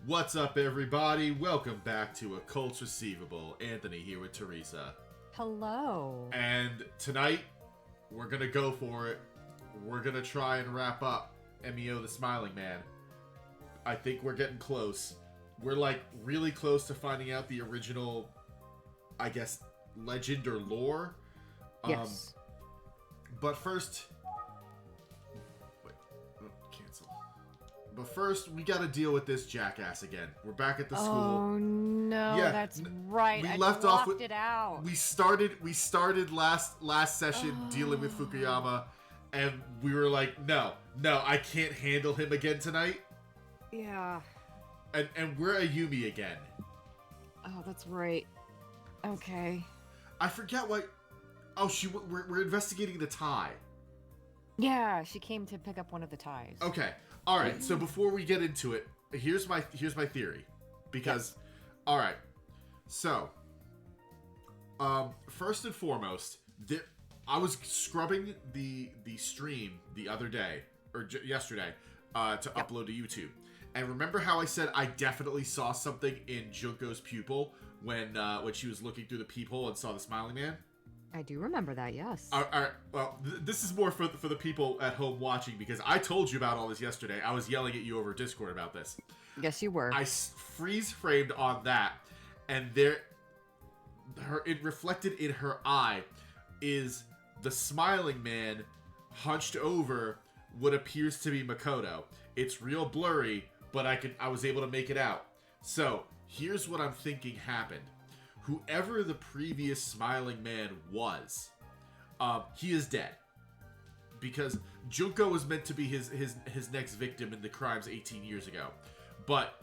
What's up, everybody? Welcome back to Occults Receivable. Anthony here with Theresa. Hello. And tonight, we're gonna go for it. We're gonna try and wrap up Emio the Smiling Man. I think we're getting close. We're like really close to finding out the original, I guess, legend or lore. Yes. But first... Wait. Oh, cancel. But first, we gotta deal with this jackass again. We're back at the school. Oh no, Yeah, that's right. We I left off with it out. We started last session dealing with Fukuyama, and we were like, no, I can't handle him again tonight. Yeah. And we're Ayumi again. Oh, that's right. Okay. I forget what. Oh, we're investigating the tie. Yeah, she came to pick up one of the ties. Okay. All right. So before we get into it, here's my theory, because, all right. So, first and foremost, I was scrubbing the stream the other day or yesterday to upload to YouTube, and remember how I said I definitely saw something in Junko's pupil when she was looking through the peephole and saw the smiling man? I do remember that, yes. All right. Well, this is more for the people at home watching, because I told you about all this yesterday. I was yelling at you over Discord about this. Yes, you were. I freeze framed on that, and it reflected in her eye is the smiling man hunched over what appears to be Makoto. It's real blurry, but I was able to make it out. So here's what I'm thinking happened. Whoever the previous smiling man was, he is dead. Because Junko was meant to be his next victim in the crimes 18 years ago. But,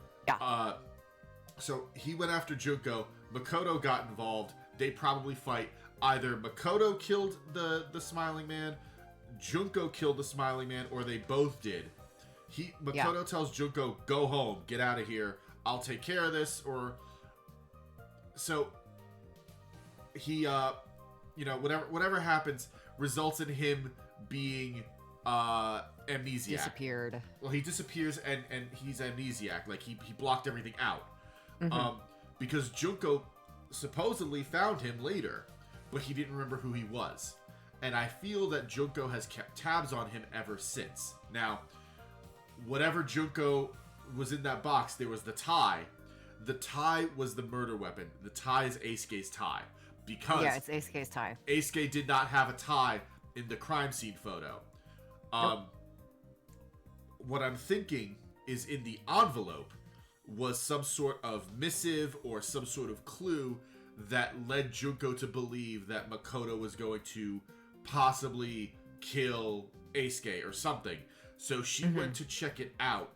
so he went after Junko, Makoto got involved, they probably fight. Either Makoto killed the smiling man, Junko killed the smiling man, or they both did. Makoto tells Junko, go home, get out of here, I'll take care of this, or... So, he, whatever happens results in him being, amnesiac. Disappeared. Well, he disappears and he's amnesiac. Like, he blocked everything out. Mm-hmm. Because Junko supposedly found him later, but he didn't remember who he was. And I feel that Junko has kept tabs on him ever since. Now, whatever Junko was in that box, there was the tie. The tie was the murder weapon. The tie is Eisuke's tie. Because... Yeah, it's Eisuke's tie. Eisuke did not have a tie in the crime scene photo. What I'm thinking is in the envelope was some sort of missive or some sort of clue that led Junko to believe that Makoto was going to possibly kill Eisuke or something. So she went to check it out.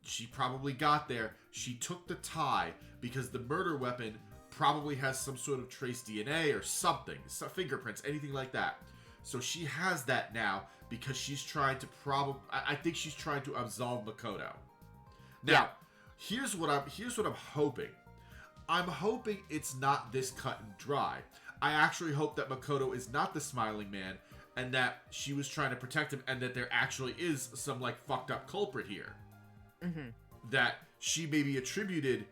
She probably got there. She took the tie because the murder weapon probably has some sort of trace DNA or something. Some fingerprints, anything like that. So she has that now because she's trying to I think she's trying to absolve Makoto. Now, here's what I'm hoping. I'm hoping it's not this cut and dry. I actually hope that Makoto is not the smiling man and that she was trying to protect him and that there actually is some like fucked up culprit here. Mm-hmm. That she maybe attributed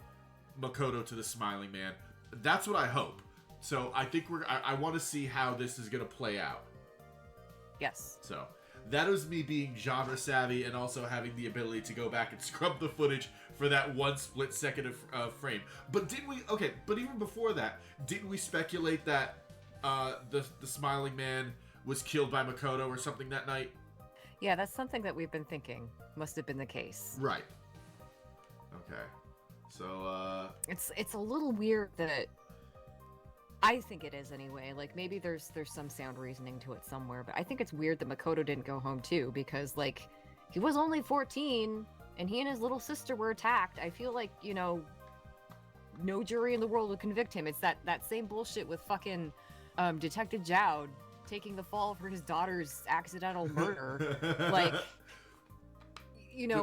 Makoto to the smiling man. That's what I hope. So I think I want to see how this is going to play out. Yes. So that was me being genre savvy and also having the ability to go back and scrub the footage for that one split second of frame. But didn't we? Okay, but even before that, didn't we speculate that the smiling man was killed by Makoto or something that night? Yeah, that's something that we've been thinking must have been the case. Right. Okay. So, It's a little weird that... I think it is anyway. Like, maybe there's some sound reasoning to it somewhere, but I think it's weird that Makoto didn't go home too, because, like, he was only 14, and he and his little sister were attacked. I feel like, no jury in the world would convict him. It's that same bullshit with fucking Detective Jowd taking the fall for his daughter's accidental murder. Like,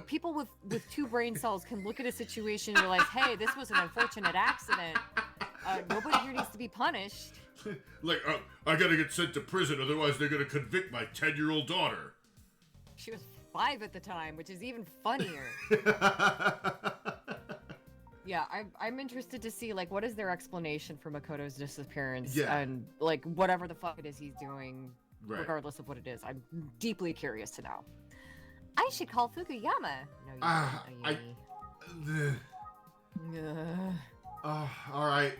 people with two brain cells can look at a situation and realize, hey, this was an unfortunate accident. Nobody here needs to be punished. Like, I gotta get sent to prison, otherwise they're gonna convict my 10-year-old daughter. She was 5 at the time, which is even funnier. Yeah, I'm interested to see, like, what is their explanation for Makoto's disappearance Yeah. and, like, whatever the fuck it is he's doing, Right. regardless of what it is. I'm deeply curious to know. I should call Fukuyama. No, you Ugh. don't. All right.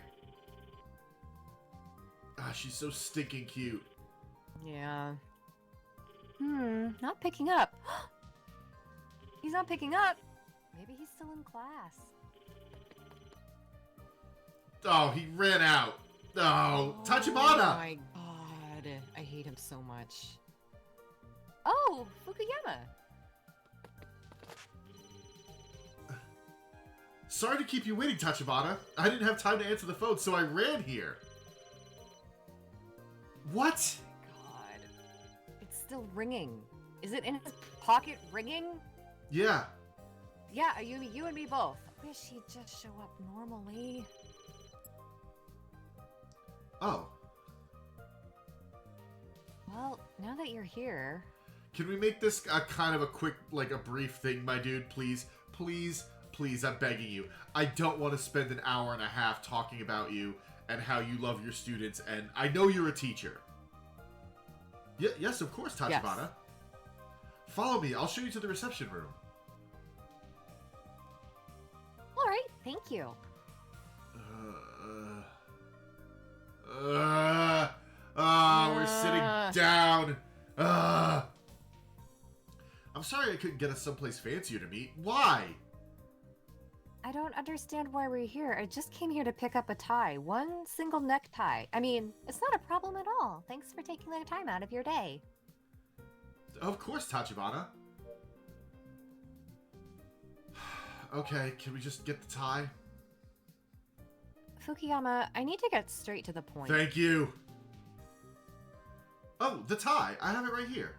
She's so stinking cute. Yeah. Not picking up. He's not picking up. Maybe he's still in class. Oh, he ran out. Oh, Tachibana! Oh my god. I hate him so much. Oh, Fukuyama. Sorry to keep you waiting, Tachibana. I didn't have time to answer the phone, so I ran here. What? God. It's still ringing. Is it in his pocket ringing? Yeah. Yeah, you and me both. Wish he'd just show up normally. Oh. Well, now that you're here... Can we make this kind of a quick, like a brief thing, my dude? Please, please, please, I'm begging you. I don't want to spend an hour and a half talking about you and how you love your students, and I know you're a teacher. Yes, of course, Tachibana. Yes. Follow me. I'll show you to the reception room. All right, thank you. We're sitting down. I'm sorry I couldn't get us someplace fancier to meet. Why? I don't understand why we're here. I just came here to pick up a tie. One single necktie. I mean, it's not a problem at all. Thanks for taking the time out of your day. Of course, Tachibana. Okay, can we just get the tie? Fukuyama, I need to get straight to the point. Thank you. Oh, the tie. I have it right here.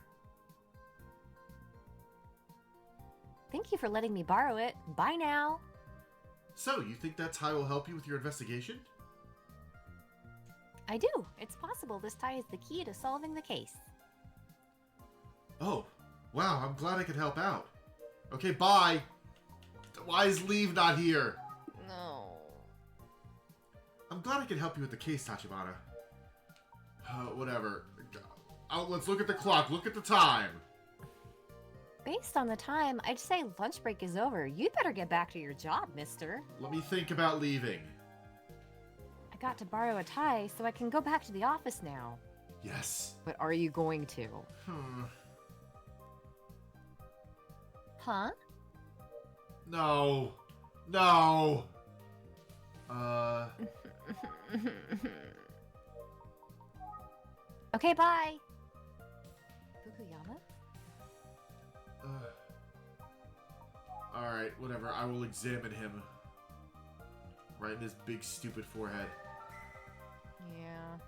Thank you for letting me borrow it. Bye now. So, you think that tie will help you with your investigation? I do. It's possible this tie is the key to solving the case. Oh, wow. I'm glad I could help out. Okay, bye. Why is Leave not here? No. I'm glad I could help you with the case, Tachibana. Whatever. Let's look at the clock. Look at the time. Based on the time, I'd say lunch break is over. You'd better get back to your job, mister. Let me think about leaving. I got to borrow a tie, so I can go back to the office now. Yes. But are you going to? Huh? No. No. Okay, bye. Fukuyama? Alright, whatever. I will examine him. Right in his big, stupid forehead. Yeah.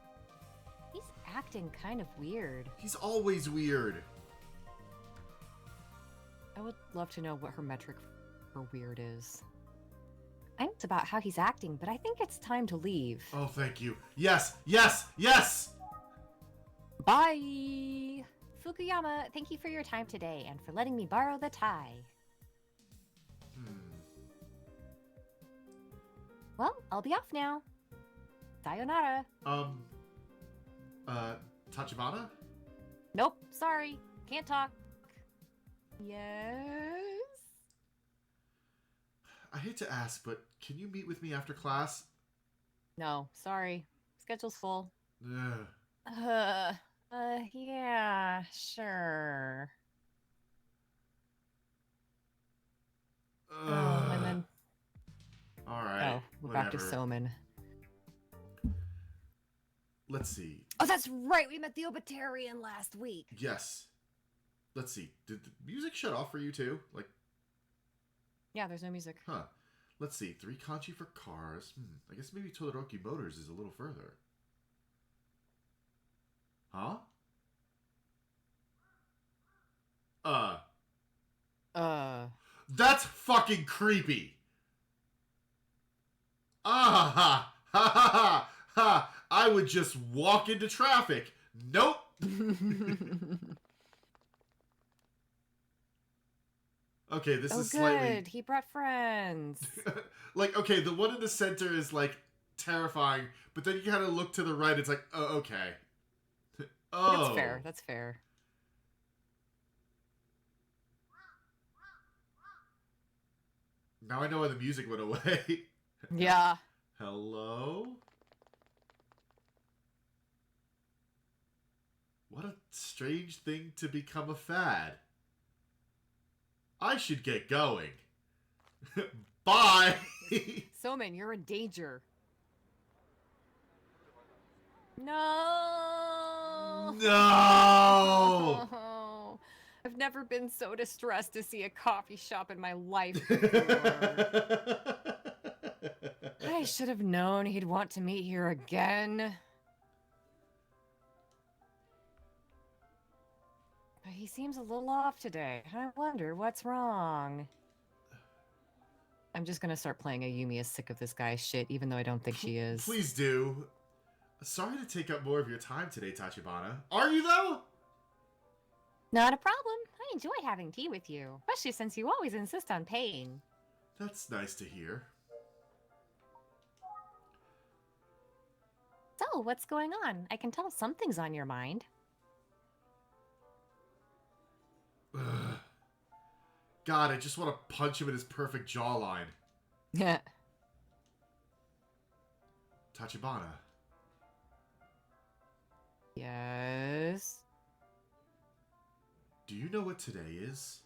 He's acting kind of weird. He's always weird. I would love to know what her metric for weird is. I know it's about how he's acting, but I think it's time to leave. Oh, thank you. Yes! Yes! Yes! Bye! Fukuyama, thank you for your time today and for letting me borrow the tie. Well, I'll be off now. Sayonara. Tachibana? Nope, sorry. Can't talk. Yes? I hate to ask, but can you meet with me after class? No, sorry. Schedule's full. Ugh. Yeah, sure. And then... Alright. Oh, we're back to Soman. Let's see. Oh, that's right! We met the Obitarian last week! Yes. Let's see. Did the music shut off for you too? Like... Yeah, there's no music. Huh. Let's see. 3 kanji for cars. I guess maybe Todoroki Motors is a little further. Huh? That's fucking creepy. Ha ha ha. I would just walk into traffic. Nope. Okay, this Oh, is good. slightly... He brought friends. Like, okay, the one in the center is, like, terrifying, but then you kind of look to the right, it's like, oh, okay. Oh. That's fair. That's fair. Now I know why the music went away. Yeah. Hello? What a strange thing to become a fad. I should get going. Bye! Soman, you're in danger. No! No! I've never been so distressed to see a coffee shop in my life before. I should have known he'd want to meet here again. But he seems a little off today. I wonder what's wrong. I'm just gonna start playing Ayumi is sick of this guy's shit, even though I don't think she is. Please do. Sorry to take up more of your time today, Tachibana. Are you, though? Not a problem. I enjoy having tea with you, especially since you always insist on paying. That's nice to hear. So, what's going on? I can tell something's on your mind. Ugh. God, I just want to punch him in his perfect jawline. Yeah. Tachibana. Yes. Do you know what today is?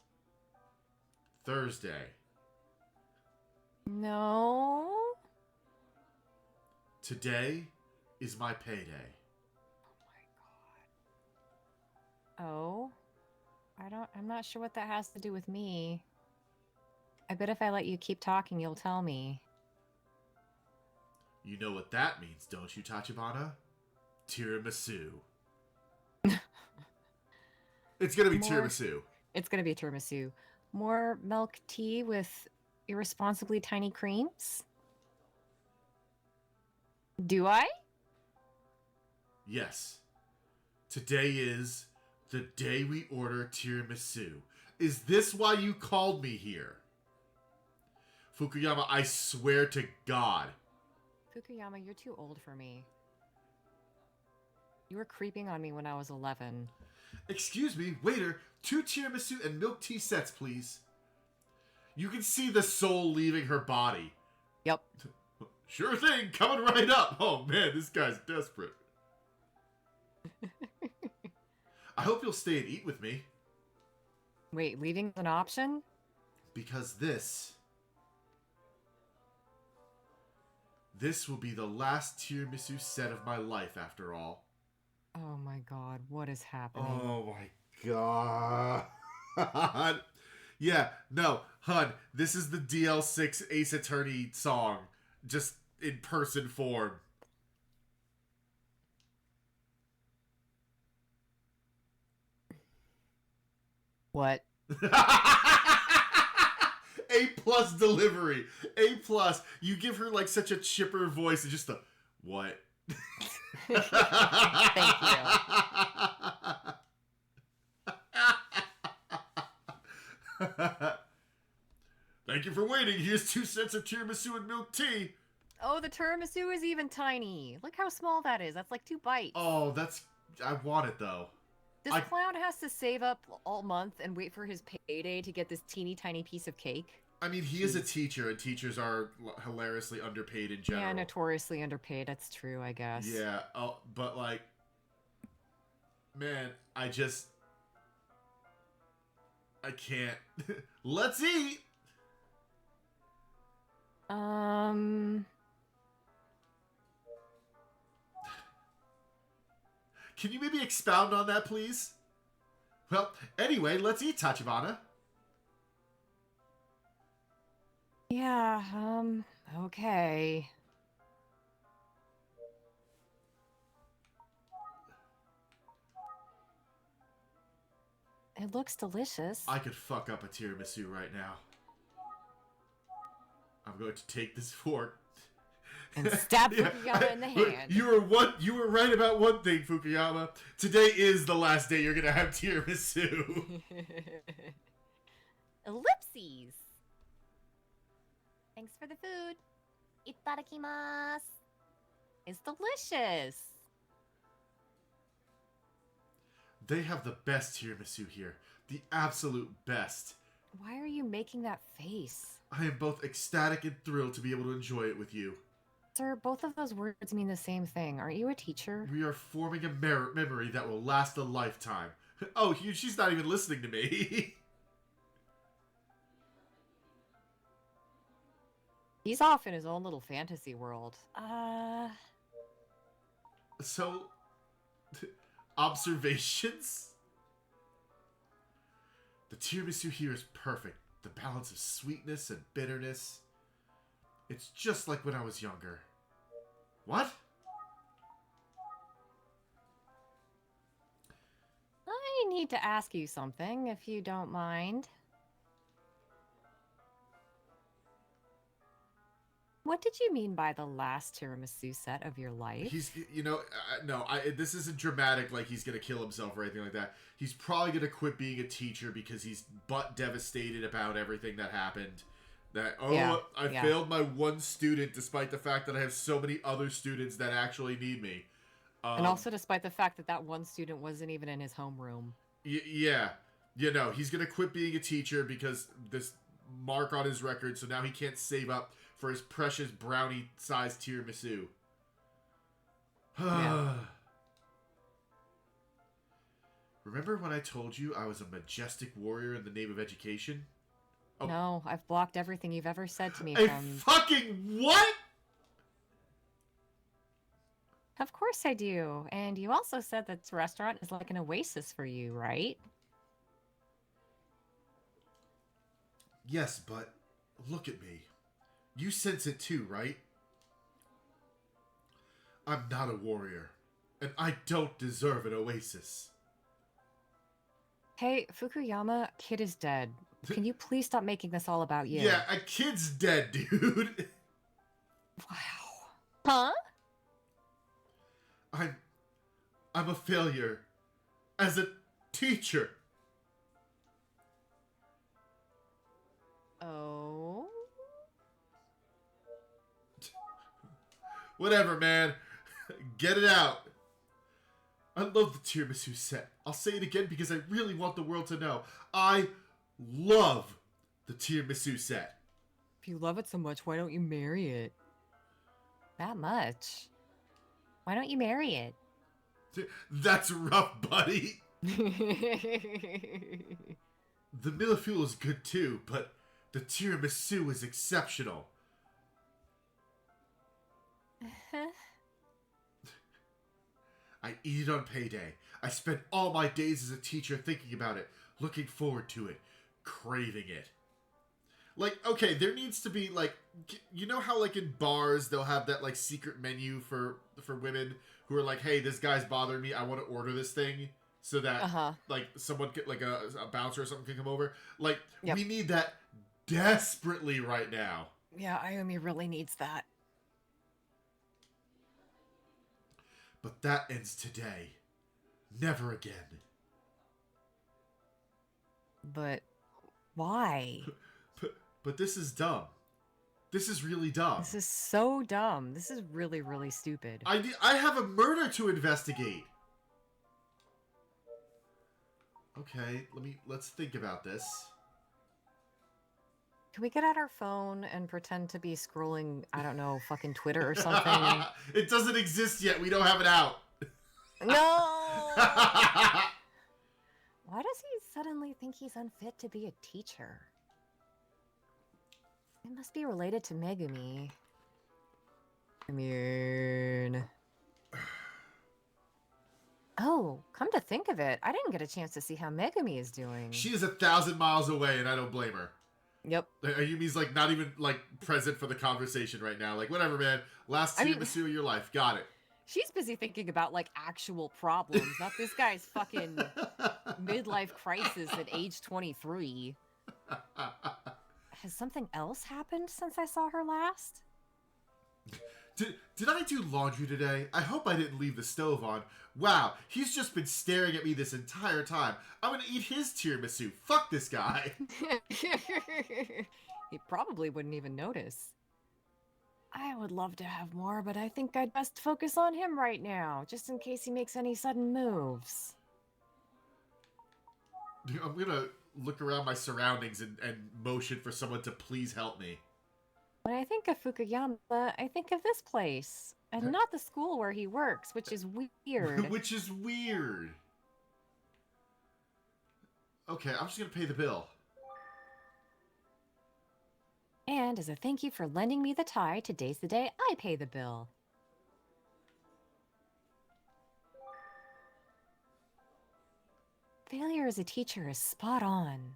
Thursday. No. Today is my payday. Oh. I'm not sure what that has to do with me. I bet if I let you keep talking, you'll tell me. You know what that means, don't you, Tachibana? Tiramisu. It's gonna be tiramisu. It's gonna be tiramisu. More milk tea with irresponsibly tiny creams? Do I? Yes. Today is the day we order tiramisu. Is this why you called me here? Fukuyama, I swear to God. Fukuyama, you're too old for me. You were creeping on me when I was 11. Excuse me, waiter, 2 tiramisu and milk tea sets, please. You can see the soul leaving her body. Yep. Sure thing, coming right up. Oh man, this guy's desperate. I hope you'll stay and eat with me. Wait, leaving an option? Because this will be the last tiramisu set of my life after all. Oh my god, what is happening? Oh my god. Yeah, no, hun, this is the DL6 Ace Attorney song, just in person form. What? A+ delivery. A+. You give her like such a chipper voice and just the what? Thank you. Thank you for waiting. Here's 2 sets of tiramisu and milk tea. Oh, the tiramisu is even tiny. Look how small that is. That's like 2 bites. Oh, I want it though. This clown has to save up all month and wait for his payday to get this teeny tiny piece of cake. I mean, he is a teacher, and teachers are hilariously underpaid in general. Yeah, notoriously underpaid. That's true, I guess. Yeah, but like, man, I can't. Let's eat! Can you maybe expound on that, please? Well, anyway, let's eat, Tachibana. Yeah, okay. It looks delicious. I could fuck up a tiramisu right now. I'm going to take this fork and stab Fukuyama in the hand. You were right about one thing, Fukuyama. Today is the last day you're gonna have tiramisu. Ellipses. Thanks for the food. Itadakimasu. It's delicious. They have the best tiramisu here. The absolute best. Why are you making that face? I am both ecstatic and thrilled to be able to enjoy it with you. Sir, both of those words mean the same thing. Aren't you a teacher? We are forming a memory that will last a lifetime. Oh, she's not even listening to me. He's off in his own little fantasy world. So, observations? The tiramisu here is perfect. The balance of sweetness and bitterness. It's just like when I was younger. What? I need to ask you something, if you don't mind. What did you mean by the last tiramisu set of your life? He's, no, this isn't dramatic like he's going to kill himself or anything like that. He's probably going to quit being a teacher because he's butt devastated about everything that happened. I failed my one student despite the fact that I have so many other students that actually need me. And also despite the fact that that one student wasn't even in his homeroom. Yeah. He's going to quit being a teacher because this mark on his record, so now he can't save up for his precious brownie-sized tiramisu. Yeah. Remember when I told you I was a majestic warrior in the name of education? Oh. No, I've blocked everything you've ever said to me A from... fucking what? Of course I do. And you also said that this restaurant is like an oasis for you, right? Yes, but look at me. You sense it too, right? I'm not a warrior, and I don't deserve an oasis. Hey, Fukuyama, kid is dead. Can you please stop making this all about you? Yeah, a kid's dead, dude. Wow. Huh? I'm a failure as a teacher. Oh? Whatever, man. Get it out. I love the tiramisu set. I'll say it again because I really want the world to know. I love the tiramisu set. If you love it so much, why don't you marry it? That much? Why don't you marry it? That's rough, buddy. The millefeuille is good too, but the tiramisu is exceptional. I eat it on payday. I spend all my days as a teacher thinking about it, looking forward to it, craving it. Like, okay, there needs to be, like, you know how, like, in bars, they'll have that, like, secret menu for women who are like, hey, this guy's bothering me, I want to order this thing, so that, like, someone, like, a bouncer or something can come over. Like, we need that desperately right now. Yeah, Ayumi really needs that. But that ends today. Never again. But why? But this is dumb. This is really dumb. This is so dumb. This is really, really stupid. I have a murder to investigate. Okay, let's think about this. Can we get out our phone and pretend to be scrolling, I don't know, fucking Twitter or something? It doesn't exist yet. We don't have it out. No! Why does he suddenly think he's unfit to be a teacher? It must be related to Megumi. I mean... Oh, come to think of it, I didn't get a chance to see how Megumi is doing. She is 1,000 miles away, and I don't blame her. Yep. Ayumi's, like, not even, like, present for the conversation right now. Like, whatever, man. Last tiramisu of your life. Got it. She's busy thinking about, like, actual problems, not this guy's fucking midlife crisis at age 23. Has something else happened since I saw her last? Did I do laundry today? I hope I didn't leave the stove on. Wow, he's just been staring at me this entire time. I'm gonna eat his tiramisu. Fuck this guy. He probably wouldn't even notice. I would love to have more, but I think I'd best focus on him right now, just in case he makes any sudden moves. I'm gonna look around my surroundings and motion for someone to please help me. When I think of Fukuyama, I think of this place, and not the school where he works, which is weird. Which is weird. Okay, I'm just gonna pay the bill. And as a thank you for lending me the tie, today's the day I pay the bill. Failure as a teacher is spot on.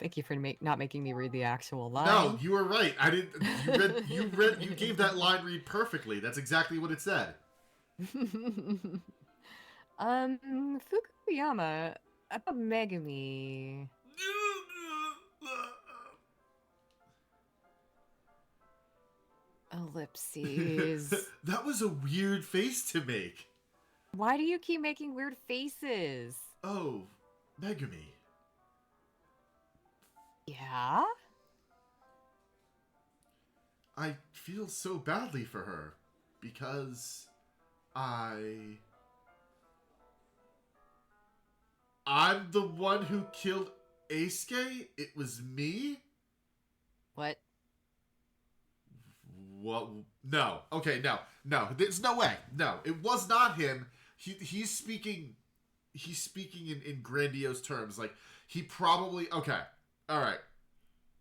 Thank you for not making me read the actual line. No, you were right. I didn't. You gave that line read perfectly. That's exactly what it said. Fukuyama, about Megumi. Ellipses. That was a weird face to make. Why do you keep making weird faces? Oh, Megumi. Yeah? I feel so badly for her because I'm the one who killed Eisuke? It was me? What? What? No. Okay, no. No, there's no way. No, it was not him. He's speaking in grandiose terms. Like, he probably... Okay. All right.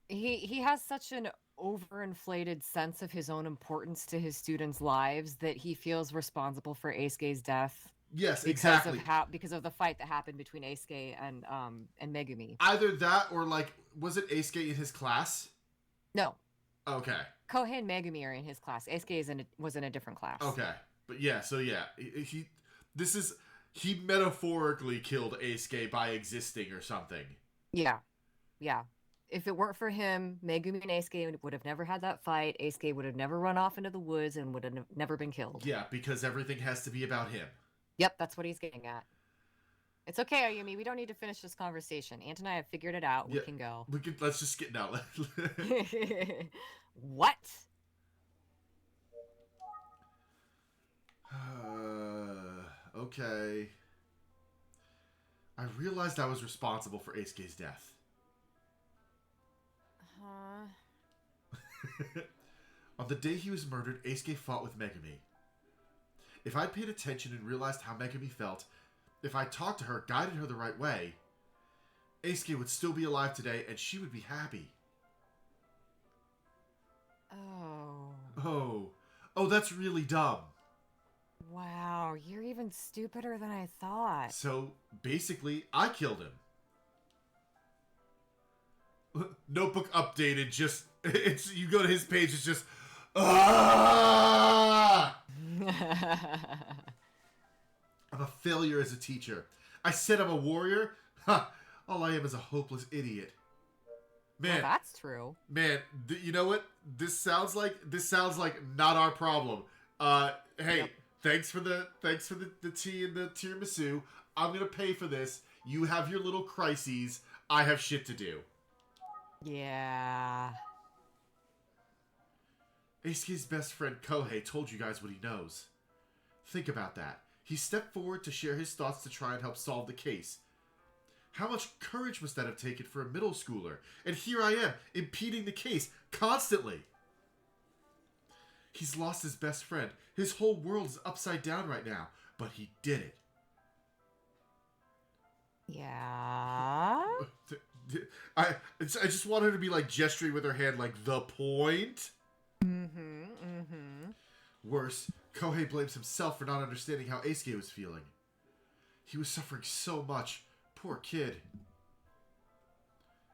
He has such an overinflated sense of his own importance to his students' lives that he feels responsible for Eisuke's death. Yes, because exactly. Because of the fight that happened between Eisuke and Megumi. Either that or, like, was it Eisuke in his class? No. Okay. Kohei and Megumi are in his class. Eisuke was in a different class. Okay. But yeah, so yeah, he metaphorically killed Eisuke by existing or something. Yeah. Yeah. If it weren't for him, Megumi and Eisuke would have never had that fight. Eisuke would have never run off into the woods and would have never been killed. Yeah, because everything has to be about him. Yep, that's what he's getting at. It's okay, Ayumi. We don't need to finish this conversation. Ant and I have figured it out. Yeah, we can go. Let's just get now. What? Okay. I realized I was responsible for Eisuke's death. On the day he was murdered, Eisuke fought with Megumi. If I'd paid attention and realized how Megumi felt, if I talked to her, guided her the right way, Eisuke would still be alive today and she would be happy. Oh, that's really dumb. Wow, you're even stupider than I thought. So, basically, I killed him. Notebook updated, just... you go to his page, it's just... Ah! I'm a failure as a teacher. I said I'm a warrior? Ha! All I am is a hopeless idiot. Man, well, that's true. Man, you know what? This sounds like not our problem. Hey, yep. thanks for the tea and the tiramisu. I'm gonna pay for this. You have your little crises. I have shit to do. Yeah. Eisuke's best friend Kohei told you guys what he knows. Think about that. He stepped forward to share his thoughts to try and help solve the case. How much courage must that have taken for a middle schooler? And here I am, impeding the case, constantly. He's lost his best friend. His whole world is upside down right now. But he did it. Yeah? I just want her to be like gesturing with her hand like, the point? Worse, Kohei blames himself for not understanding how Eisuke was feeling. He was suffering so much. Poor kid.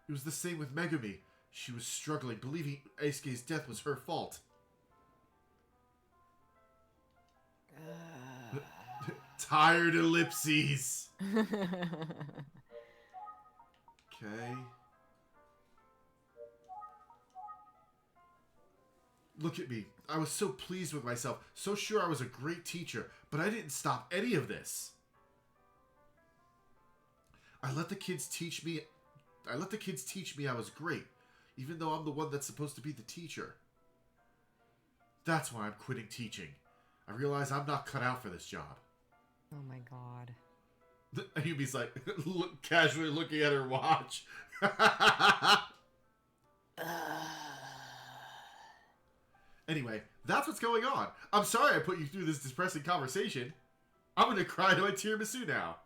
It was the same with Megumi. She was struggling, believing Eisuke's death was her fault. Tired ellipses. Okay. Look at me. I was so pleased with myself, so sure I was a great teacher, but I didn't stop any of this. I let the kids teach me I was great, even though I'm the one that's supposed to be the teacher. That's why I'm quitting teaching. I realize I'm not cut out for this job. Oh my god. Ayumi's like, casually looking at her watch. Anyway, that's what's going on. I'm sorry I put you through this depressing conversation. I'm going to cry to my tiramisu now.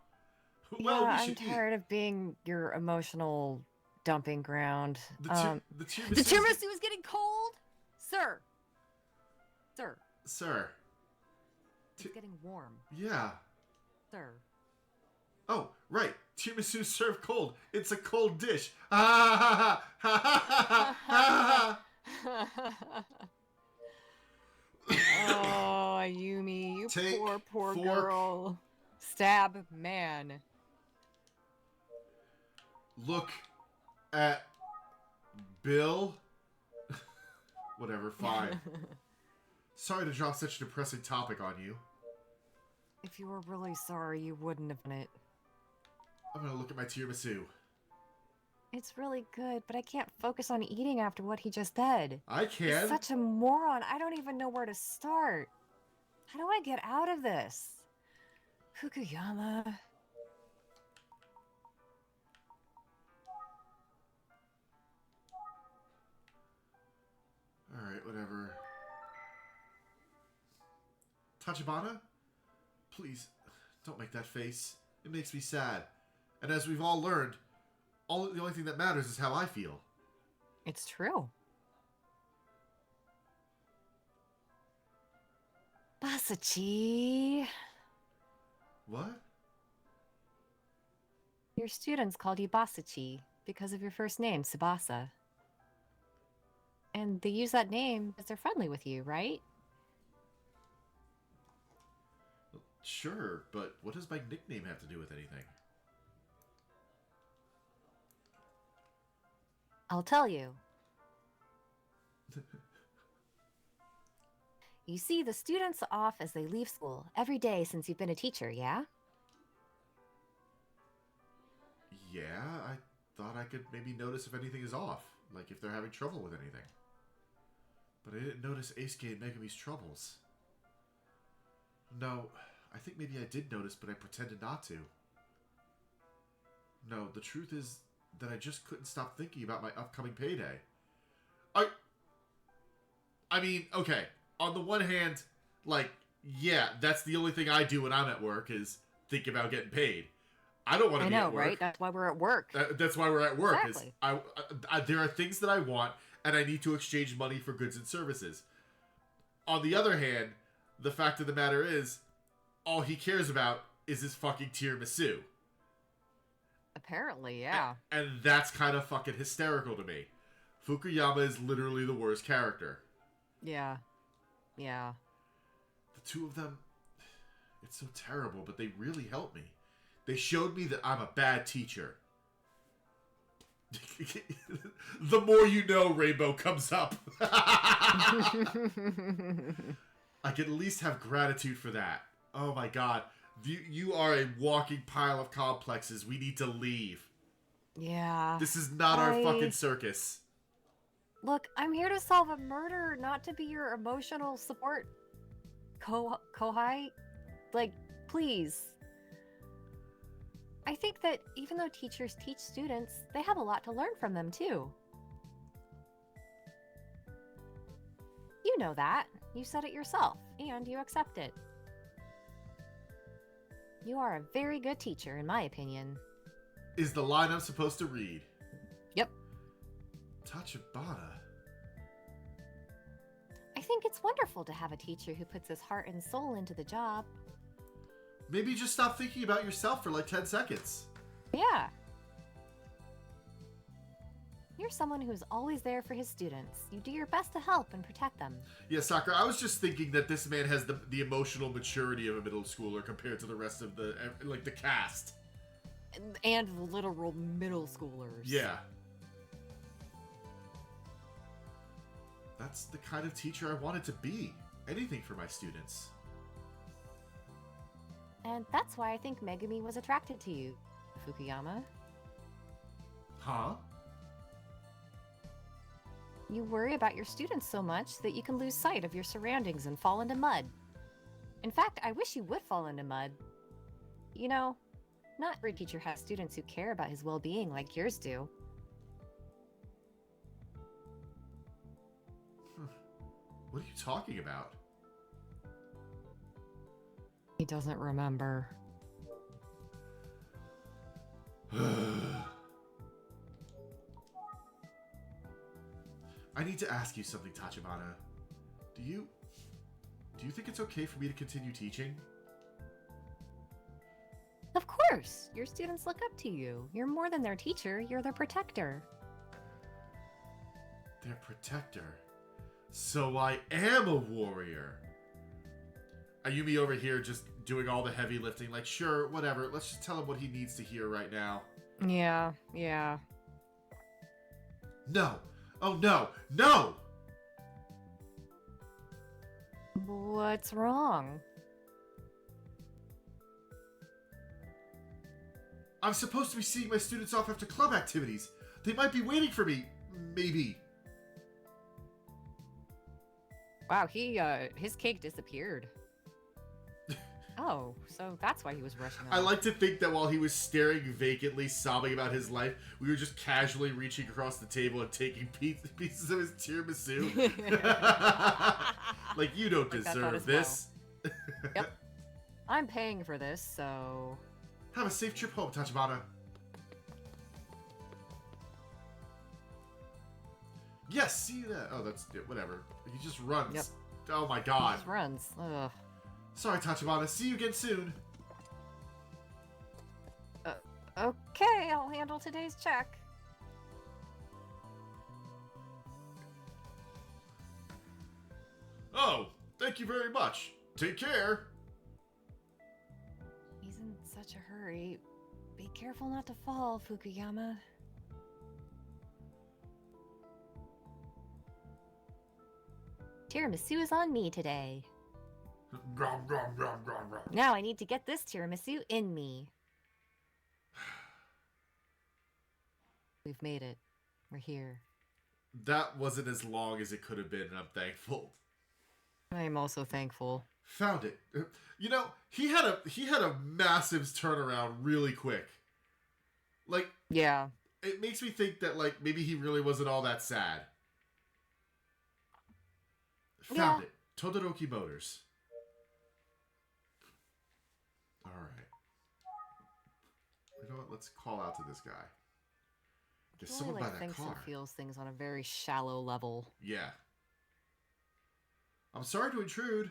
Well, yeah, I'm tired of being your emotional dumping ground. The tiramisu is getting cold? Sir. It's getting warm. Yeah. Sir. Oh, right. Tiramisu served cold. It's a cold dish. Ha ha ha ha ha. Oh, Ayumi, you Take poor fork. girl. Stab man. Look at Bill. Whatever, fine. Sorry to drop such a depressing topic on you. If you were really sorry, you wouldn't have done it. I'm gonna look at my tiramisu. It's really good, but I can't focus on eating after what he just said. I can. He's such a moron. I don't even know where to start. How do I get out of this? Fukuyama. Alright, whatever. Tachibana? Please, don't make that face. It makes me sad. And as we've all learned, the only thing that matters is how I feel. It's true. Basachi. What? Your students called you Basachi because of your first name, Tsubasa. And they use that name because they're friendly with you, right? Sure, but what does my nickname have to do with anything? I'll tell you. You see the students off as they leave school every day since you've been a teacher, yeah? Yeah, I thought I could maybe notice if anything is off. Like if they're having trouble with anything. But I didn't notice Eisuke and Megami's troubles. No, I think maybe I did notice, but I pretended not to. No, the truth is that I just couldn't stop thinking about my upcoming payday. I mean, okay. On the one hand, like, yeah, that's the only thing I do when I'm at work is think about getting paid. I don't want to be at work. Right? That's why we're at work. That's why we're at work. Exactly. There are things that I want, and I need to exchange money for goods and services. On the other hand, the fact of the matter is, all he cares about is his fucking tiramisu. Apparently, yeah. And that's kind of fucking hysterical to me. Fukuyama is literally the worst character. Yeah. Yeah. The two of them, it's so terrible, but they really helped me. They showed me that I'm a bad teacher. The more you know, Rainbow comes up. I can at least have gratitude for that. Oh my god. You are a walking pile of complexes. We need to leave. Yeah. This is not our fucking circus. Look, I'm here to solve a murder, not to be your emotional support kohai. Like, please. I think that even though teachers teach students, they have a lot to learn from them, too. You know that. You said it yourself, and you accept it. You are a very good teacher, in my opinion. Is the line I'm supposed to read. Yep. Tachibana. I think it's wonderful to have a teacher who puts his heart and soul into the job. Maybe just stop thinking about yourself for like 10 seconds. Yeah. You're someone who's always there for his students. You do your best to help and protect them. Yeah, Sakura, I was just thinking that this man has the emotional maturity of a middle schooler compared to the rest of the cast. And the literal middle schoolers. Yeah. That's the kind of teacher I wanted to be. Anything for my students. And that's why I think Megumi was attracted to you, Fukuyama. Huh? You worry about your students so much that you can lose sight of your surroundings and fall into mud. In fact, I wish you would fall into mud. You know, not every teacher has students who care about his well-being like yours do. What are you talking about? He doesn't remember. I need to ask you something, Tachibana. Do you think it's okay for me to continue teaching? Of course! Your students look up to you. You're more than their teacher, you're their protector. Their protector? So I am a warrior! Ayumi over here just doing all the heavy lifting, like, sure, whatever, let's just tell him what he needs to hear right now. Yeah. No! Oh no! No! What's wrong? I'm supposed to be seeing my students off after club activities. They might be waiting for me. Maybe. Wow, his cake disappeared. Oh, so that's why he was rushing I off. like to think that while he was staring vacantly, sobbing about his life, we were just casually reaching across the table and taking pieces of his tiramisu. Like, you don't deserve this. Well. Yep. I'm paying for this, so... Have a safe trip home, Tachibana. Yes, see you there. Oh, that's it. Whatever. He just runs. Yep. Oh my He god. just runs. Ugh. Sorry, Tachibana. See you again soon. Okay, I'll handle today's check. Oh, thank you very much. Take care. He's in such a hurry. Be careful not to fall, Fukuyama. Tiramisu is on me today. Grom, grom, grom, grom, grom. Now I need to get this tiramisu in me. We've made it. We're here. That wasn't as long as it could have been, and I'm thankful. I am also thankful. Found it. You know, he had a massive turnaround really quick. Like, Yeah. it makes me think that, like, maybe he really wasn't all that sad. Found it. Todoroki Motors. Alright. You know what? Let's call out to this guy. There's He someone really, by that thinks car. and feels things on a very shallow level. Yeah. I'm sorry to intrude.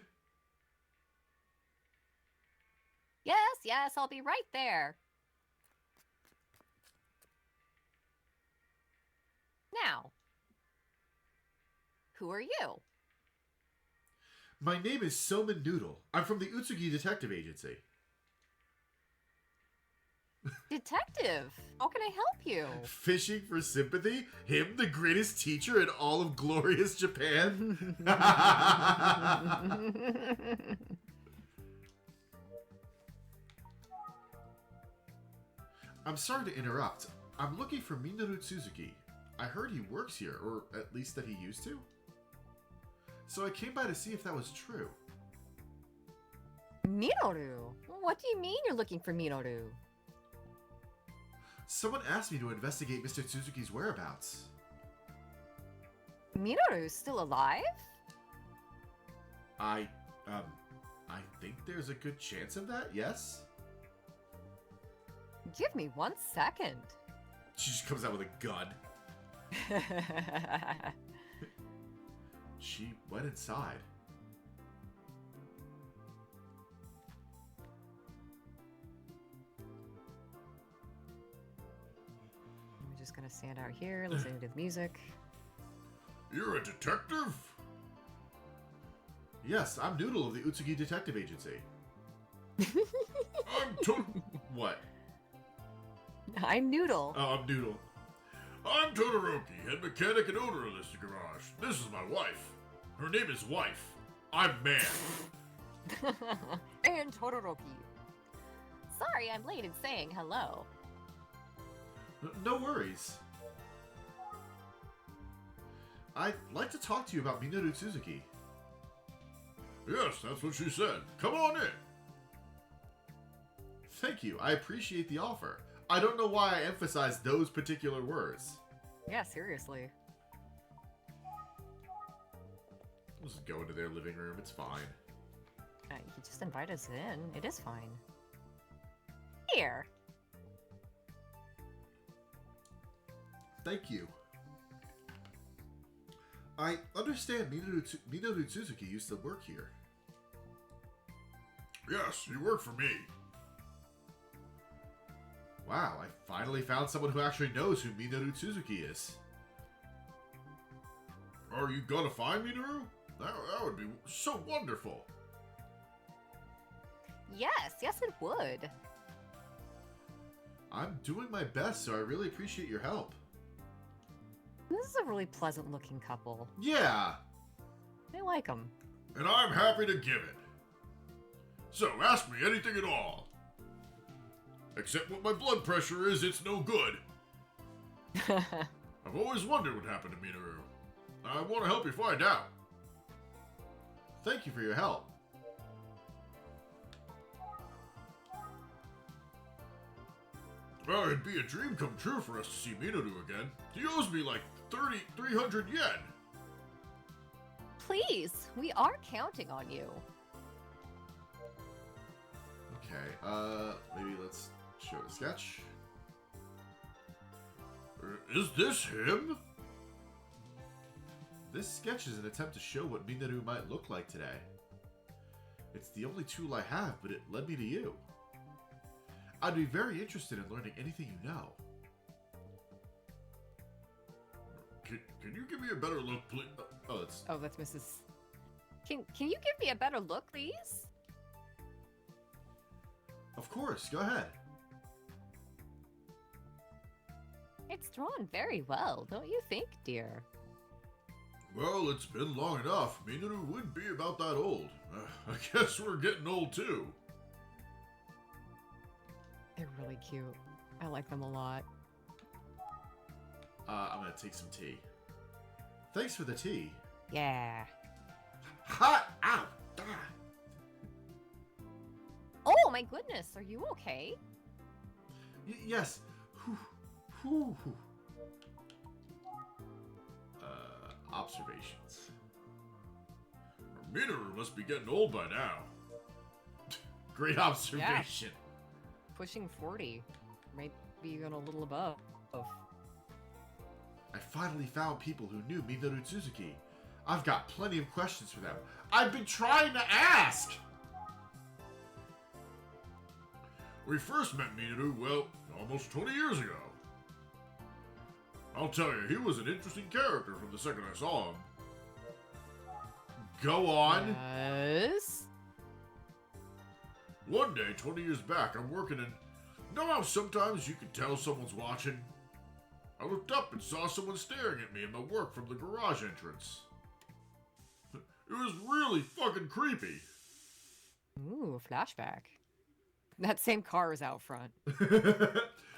Yes, I'll be right there. Now, who are you? My name is Soman Noodle. I'm from the Utsugi Detective Agency. Detective, how can I help you? Fishing for sympathy? Him, the greatest teacher in all of glorious Japan? I'm sorry to interrupt. I'm looking for Minoru Tsuzuki. I heard he works here, or at least that he used to. So I came by to see if that was true. Minoru? What do you mean you're looking for Minoru? Someone asked me to investigate Mr. Tsuzuki's whereabouts. Minoru's still alive? I think there's a good chance of that, yes? Give me 1 second. She just comes out with a gun. She went inside. I'm just gonna stand out here listening to the music. You're a detective? Yes, I'm Noodle of the Utsugi Detective Agency. What? I'm Noodle. Oh, I'm Noodle. I'm Todoroki, head mechanic and owner of this garage. This is my wife. Her name is Wife. I'm Man. And Todoroki. Sorry, I'm late in saying hello. No worries. I'd like to talk to you about Minoru Tsuzuki. Yes, that's what she said. Come on in. Thank you. I appreciate the offer. I don't know why I emphasize those particular words. Yeah, seriously. We'll just go into their living room. It's fine. You just invite us in. It is fine. Here. Thank you. I understand Minoru Tsuzuki used to work here. Yes, he worked for me. Wow, I finally found someone who actually knows who Minoru Tsuzuki is. Are you gonna find Minoru? That would be so wonderful. Yes, it would. I'm doing my best, so I really appreciate your help. This is a really pleasant-looking couple. Yeah. I like them. And I'm happy to give it. So, ask me anything at all. Except what my blood pressure is, it's no good. I've always wondered what happened to Minoru. I want to help you find out. Thank you for your help. Well, it'd be a dream come true for us to see Minoru again. He owes me like 300 yen. Please, we are counting on you. Okay, maybe let's show the sketch. Is this him? This sketch is an attempt to show what Minoru might look like today. It's the only tool I have, but it led me to you. I'd be very interested in learning anything you know. Can you give me a better look, please? Oh, that's Mrs. Can you give me a better look, please? Of course, go ahead. It's drawn very well, don't you think, dear? Well, it's been long enough. Minoru would be about that old. I guess we're getting old too. They're really cute. I like them a lot. I'm gonna take some tea. Thanks for the tea. Yeah. Hot! Ow! Ah. Oh my goodness, are you okay? Yes. Whew. Observations. Minoru must be getting old by now. Great observation. Pushing 40. Maybe even a little above. I finally found people who knew Minoru Tsuzuki. I've got plenty of questions for them. I've been trying to ask! We first met Minoru, well, almost 20 years ago. I'll tell you, he was an interesting character from the second I saw him. Go on. Yes. One day, 20 years back, I'm working in... Know how sometimes you can tell someone's watching? I looked up and saw someone staring at me in my work from the garage entrance. It was really fucking creepy. Ooh, flashback. That same car is out front.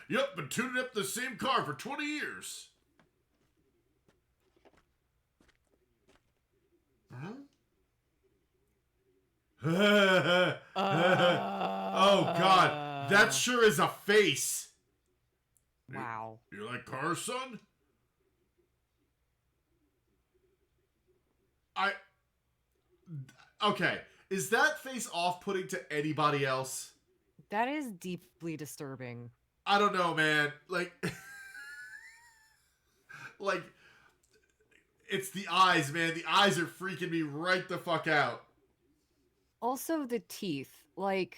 Yep, been tuning up the same car for 20 years. Huh? Uh, Oh god, that sure is a face. Wow. You like cars, son? Okay, is that face off-putting to anybody else? That is deeply disturbing. I don't know, man. Like, like, it's the eyes, man. The eyes are freaking me right the fuck out. Also, the teeth. Like,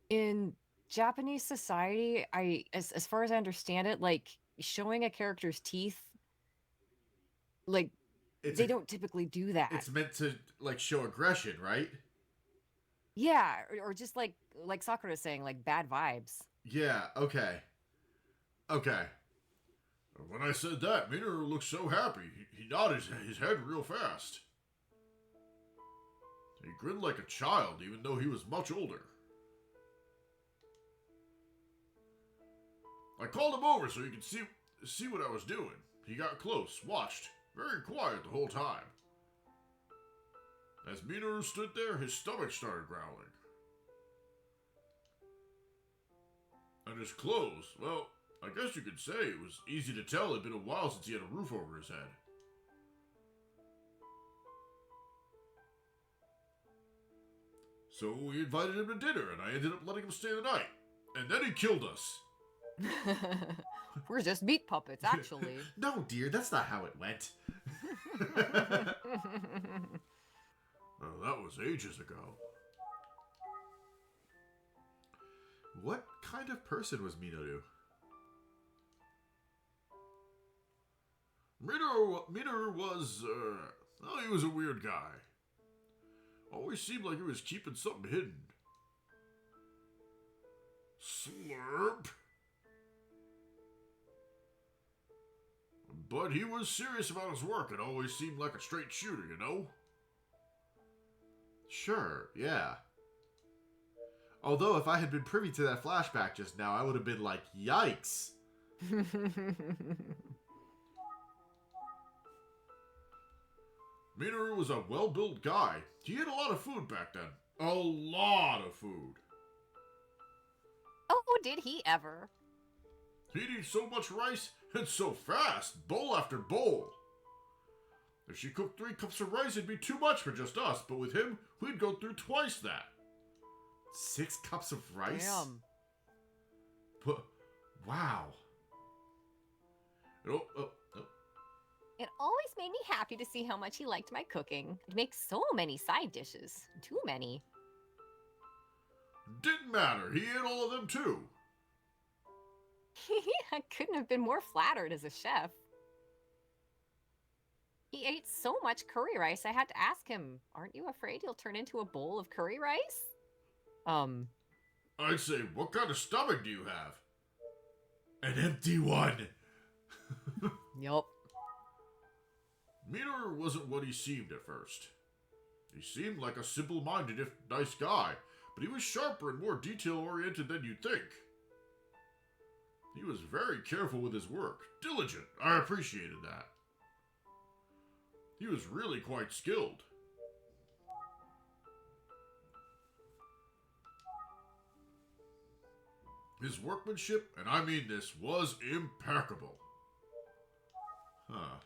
in Japanese society, as far as I understand it, like, showing a character's teeth, like, they don't typically do that. It's meant to, like, show aggression, right? Yeah, or just like Sakura is saying, like, bad vibes. Yeah, okay. Okay. When I said that, Minoru looked so happy. He nodded his head real fast. He grinned like a child, even though he was much older. I called him over so he could see what I was doing. He got close, watched, very quiet the whole time. As Minoru stood there, his stomach started growling. And his clothes, well, I guess you could say it was easy to tell it'd been a while since he had a roof over his head. So we invited him to dinner, and I ended up letting him stay the night. And then he killed us. We're just meat puppets, actually. No, dear, that's not how it went. Well, that was ages ago. What kind of person was Minoru? Minoru was, well, he was a weird guy. Always seemed like he was keeping something hidden. Slurp. But he was serious about his work and always seemed like a straight shooter, you know? Sure, yeah. Although if I had been privy to that flashback just now, I would have been like, yikes. Minoru was a well-built guy. He had a lot of food back then. A lot of food. Oh, did he ever? He'd eat so much rice and so fast, bowl after bowl. If she cooked 3 cups of rice, it'd be too much for just us, but with him, we'd go through twice that. 6 cups of rice? Damn. But, wow. It always made me happy to see how much he liked my cooking. It makes so many side dishes. Too many. Didn't matter. He ate all of them too. I couldn't have been more flattered as a chef. He ate so much curry rice, I had to ask him, aren't you afraid he'll turn into a bowl of curry rice? I'd say, what kind of stomach do you have? An empty one. Yup. Minoru wasn't what he seemed at first. He seemed like a simple-minded, if nice guy, but he was sharper and more detail-oriented than you'd think. He was very careful with his work, diligent. I appreciated that. He was really quite skilled. His workmanship, and I mean this, was impeccable. Huh.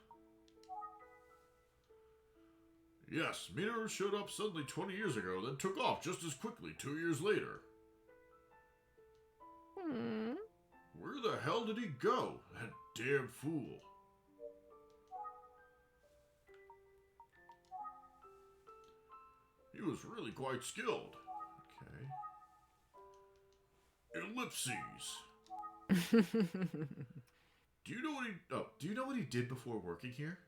Yes, Minoru showed up suddenly 20 years ago, then took off just as quickly 2 years later. Where the hell did he go? That damn fool. He was really quite skilled. Okay. Ellipses. Do you know what he did before working here?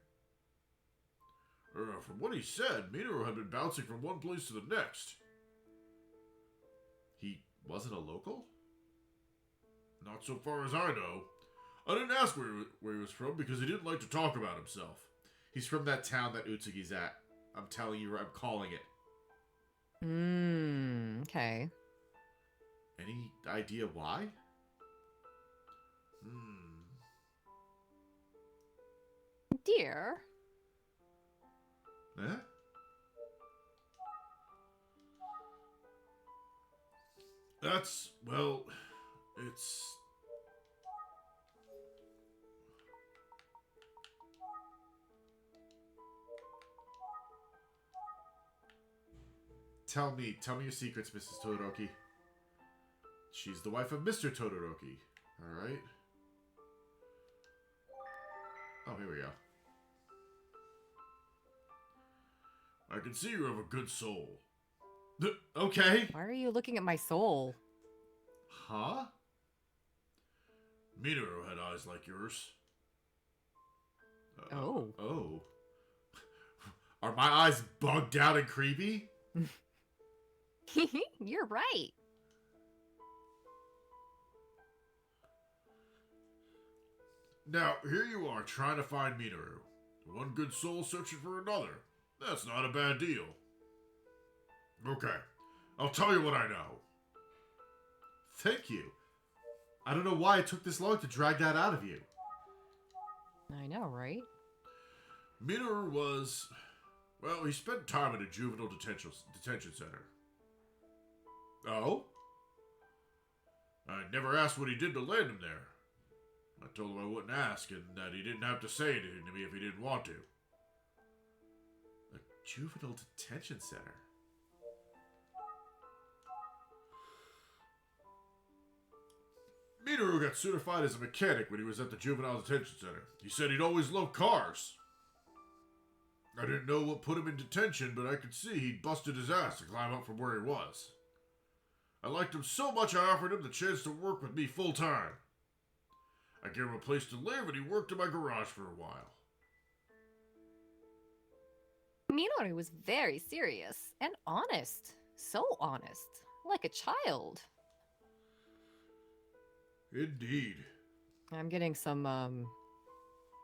From what he said, Minoru had been bouncing from one place to the next. He wasn't a local? Not so far as I know. I didn't ask where he was from because he didn't like to talk about himself. He's from that town that Utsugi's at. I'm telling you, I'm calling it. Okay. Any idea why? Dear. Huh? That's, well, it's... Tell me your secrets, Mrs. Todoroki. She's the wife of Mr. Todoroki, alright? Oh, here we go. I can see you have a good soul. Okay. Why are you looking at my soul? Huh? Minoru had eyes like yours. Oh. Are my eyes bugged out and creepy? You're right. Now, here you are trying to find Minoru. One good soul searching for another. That's not a bad deal. Okay, I'll tell you what I know. Thank you. I don't know why it took this long to drag that out of you. I know, right? Minoru was... Well, he spent time at a juvenile detention center. Oh? I never asked what he did to land him there. I told him I wouldn't ask and that he didn't have to say anything to me if he didn't want to. A juvenile detention center? Minoru got certified as a mechanic when he was at the juvenile detention center. He said he'd always loved cars. I didn't know what put him in detention, but I could see he'd busted his ass to climb up from where he was. I liked him so much I offered him the chance to work with me full time. I gave him a place to live and he worked in my garage for a while. Minoru was very serious and honest. So honest. Like a child. Indeed. I'm getting some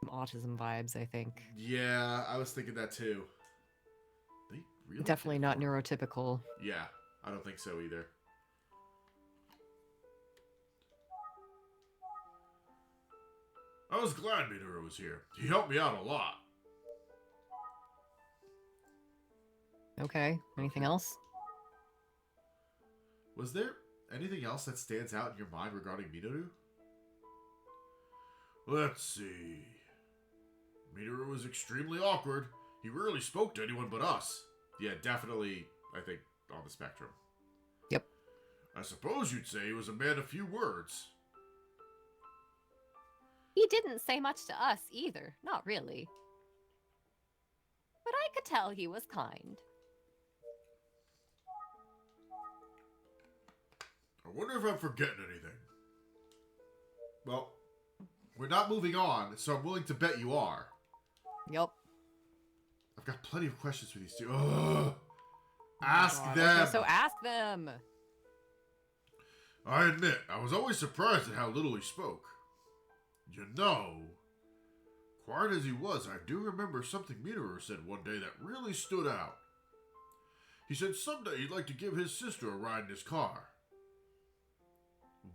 autism vibes, I think. Yeah, I was thinking that too. They really Definitely not neurotypical. Yeah, I don't think so either. I was glad Minoru was here. He helped me out a lot. Okay, anything else? Was there anything else that stands out in your mind regarding Minoru? Let's see. Minoru was extremely awkward. He rarely spoke to anyone but us. Yeah, definitely, I think, on the spectrum. Yep. I suppose you'd say he was a man of few words. He didn't say much to us either. Not really. But I could tell he was kind. I wonder if I'm forgetting anything. Well, we're not moving on, so I'm willing to bet you are. Yep. I've got plenty of questions for these two. Ugh. Ask God. them. Okay, so ask them. I admit, I was always surprised at how little he spoke. You know, quiet as he was, I do remember something Minoru said one day that really stood out. He said someday he'd like to give his sister a ride in his car.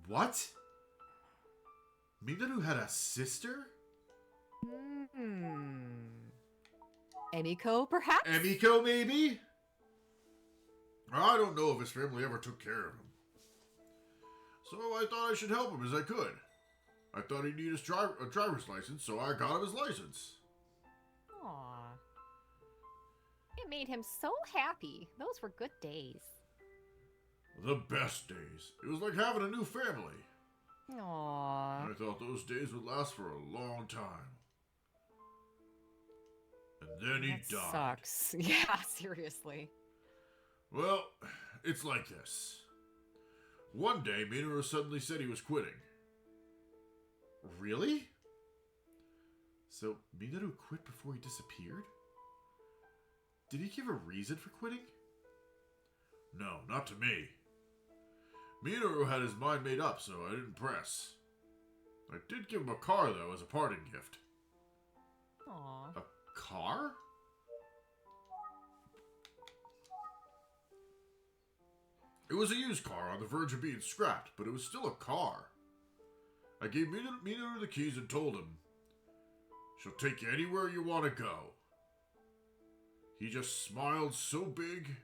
What? Minoru had a sister? Emiko, perhaps? Emiko, maybe? I don't know if his family ever took care of him. So I thought I should help him as I could. I thought he'd need a driver's license, so I got him his license. Aww. It made him so happy. Those were good days. The best days. It was like having a new family. Aww. I thought those days would last for a long time. And then he That died. sucks. Yeah, seriously. Well, it's like this. One day, Minoru suddenly said he was quitting. Really? So, Minoru quit before he disappeared? Did he give a reason for quitting? No, not to me. Minoru had his mind made up, so I didn't press. I did give him a car, though, as a parting gift. Aww. A car? It was a used car on the verge of being scrapped, but it was still a car. I gave Minoru the keys and told him, "She'll take you anywhere you want to go." He just smiled so big.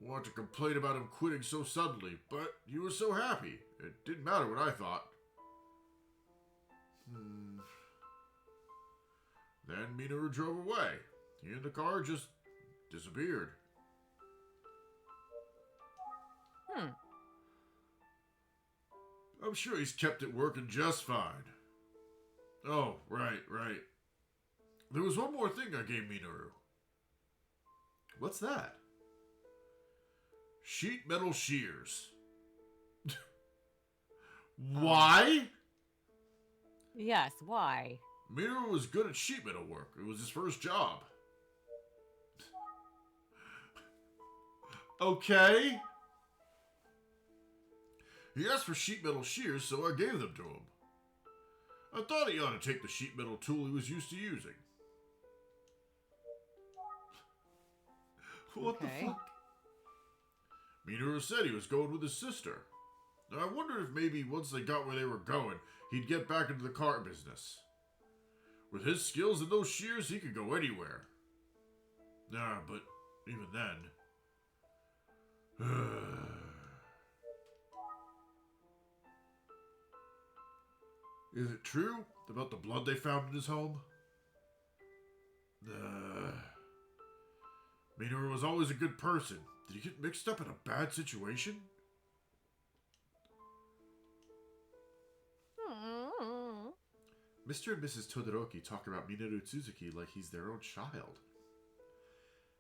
Wanted to complain about him quitting so suddenly, but he was so happy. It didn't matter what I thought. Then Minoru drove away. He and the car just disappeared. I'm sure he's kept it working just fine. Oh, right. There was one more thing I gave Minoru. What's that? Sheet metal shears. Why? Yes, why? Minoru was good at sheet metal work. It was his first job. Okay. He asked for sheet metal shears, so I gave them to him. I thought he ought to take the sheet metal tool he was used to using. What Okay. the fuck? Minoru said he was going with his sister. I wondered if maybe once they got where they were going, he'd get back into the car business. With his skills and those shears, he could go anywhere. Nah, but even then... Is it true about the blood they found in his home? Minoru was always a good person. Did he get mixed up in a bad situation? Mr. and Mrs. Todoroki talk about Minoru Tsuzuki like he's their own child.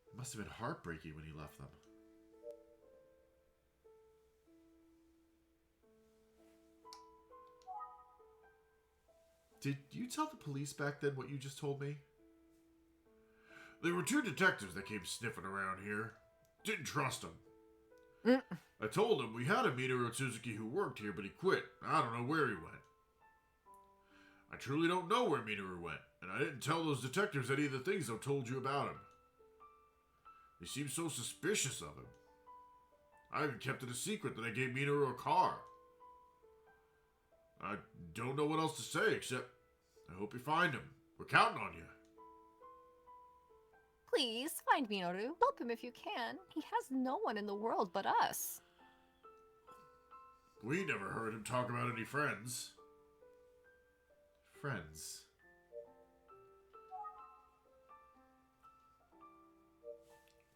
It must have been heartbreaking when he left them. Did you tell the police back then what you just told me? There were 2 detectives that came sniffing around here. Didn't trust them. I told them we had a Minoru Tsuzuki who worked here, but he quit. I don't know where he went. I truly don't know where Minoru went, and I didn't tell those detectives any of the things I've told you about him. They seem so suspicious of him. I even kept it a secret that I gave Minoru a car. I don't know what else to say except I hope you find him. We're counting on you. Please find Minoru. Help him if you can. He has no one in the world but us. We never heard him talk about any friends. Friends.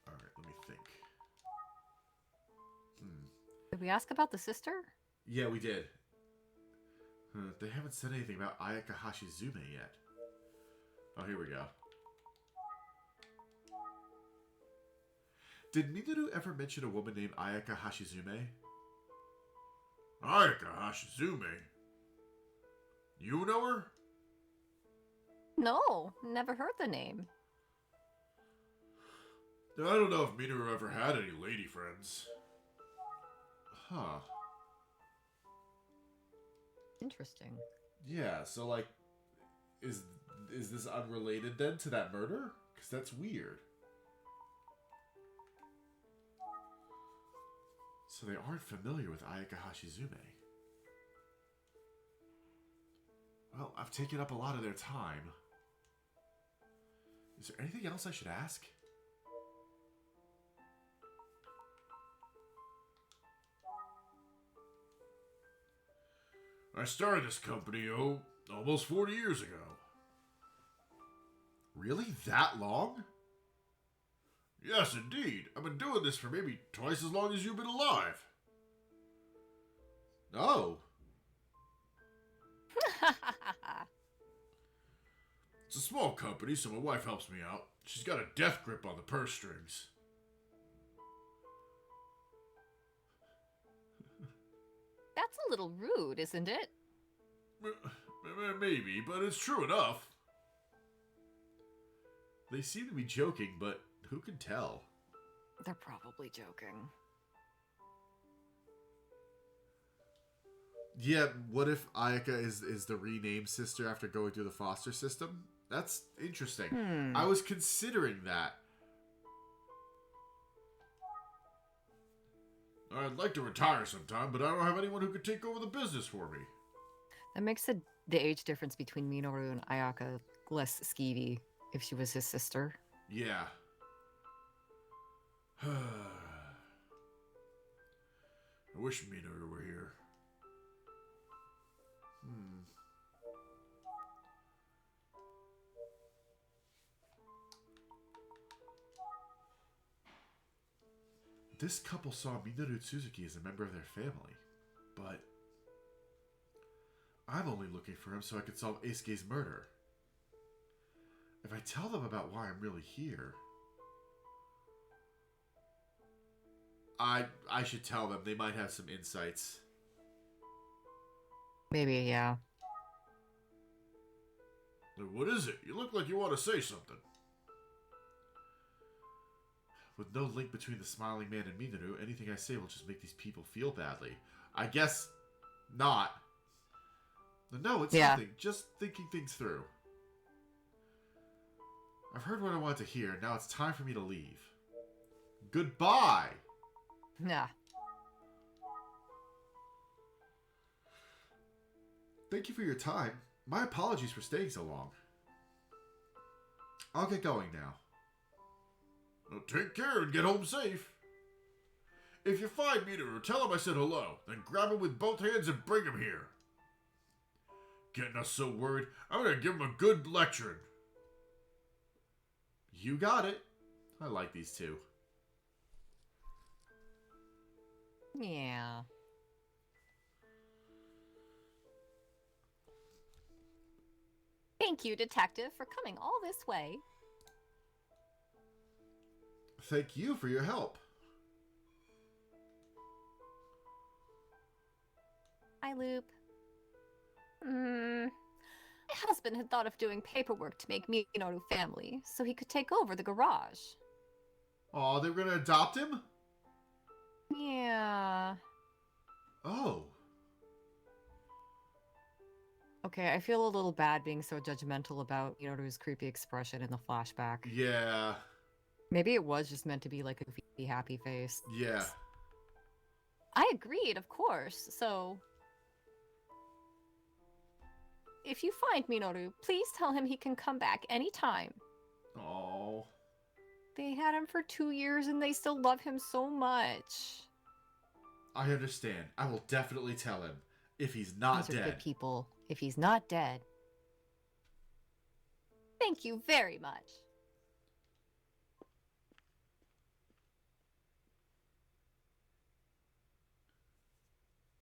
Alright, let me think. Did we ask about the sister? Yeah, we did. They haven't said anything about Ayaka Hashizume yet. Oh, here we go. Did Minoru ever mention a woman named Ayaka Hashizume? Ayaka Hashizume? You know her? No, never heard the name. I don't know if Minoru ever had any lady friends. Huh. Interesting. Yeah, so like, is this unrelated then to that murder? Because that's weird. So they aren't familiar with Ayaka Hashizume. Well, I've taken up a lot of their time. Is there anything else I should ask? I started this company, almost 40 years ago. Really? That long? Yes, indeed. I've been doing this for maybe twice as long as you've been alive. Oh. It's a small company, so my wife helps me out. She's got a death grip on the purse strings. That's a little rude, isn't it? Maybe, but it's true enough. They seem to be joking, but who can tell? They're probably joking. Yeah, what if Ayaka is the renamed sister after going through the foster system? That's interesting. I was considering that. I'd like to retire sometime, but I don't have anyone who could take over the business for me. That makes the age difference between Minoru and Ayaka less skeevy if she was his sister. Yeah. I wish Minoru were here. This couple saw Minoru Tsuzuki as a member of their family, but I'm only looking for him so I could solve Eisuke's murder. If I tell them about why I'm really here, I should tell them. They might have some insights. Maybe, yeah. What is it? You look like you want to say something. With no link between the smiling man and Minoru, anything I say will just make these people feel badly. I guess not. No, it's Yeah. nothing. Just thinking things through. I've heard what I wanted to hear. Now it's time for me to leave. Goodbye! Yeah. Thank you for your time. My apologies for staying so long. I'll get going now. Well, take care and get home safe. If you find Minoru, tell him I said hello. Then grab him with both hands and bring him here. Getting us so worried, I'm gonna give him a good lecturing. You got it. I like these two. Yeah. Thank you, Detective, for coming all this way. Thank you for your help. Hi, Loop. My husband had thought of doing paperwork to make Minoru family, so he could take over the garage. Aw, they were gonna adopt him? Yeah. Oh. Okay, I feel a little bad being so judgmental about Minoru's creepy expression in the flashback. Yeah. Maybe it was just meant to be like a goofy, happy face. Yeah. I agreed, of course, so... If you find Minoru, please tell him he can come back anytime. Oh. They had him for 2 years and they still love him so much. I understand. I will definitely tell him. If he's not These are dead. good people. If he's not dead. Thank you very much.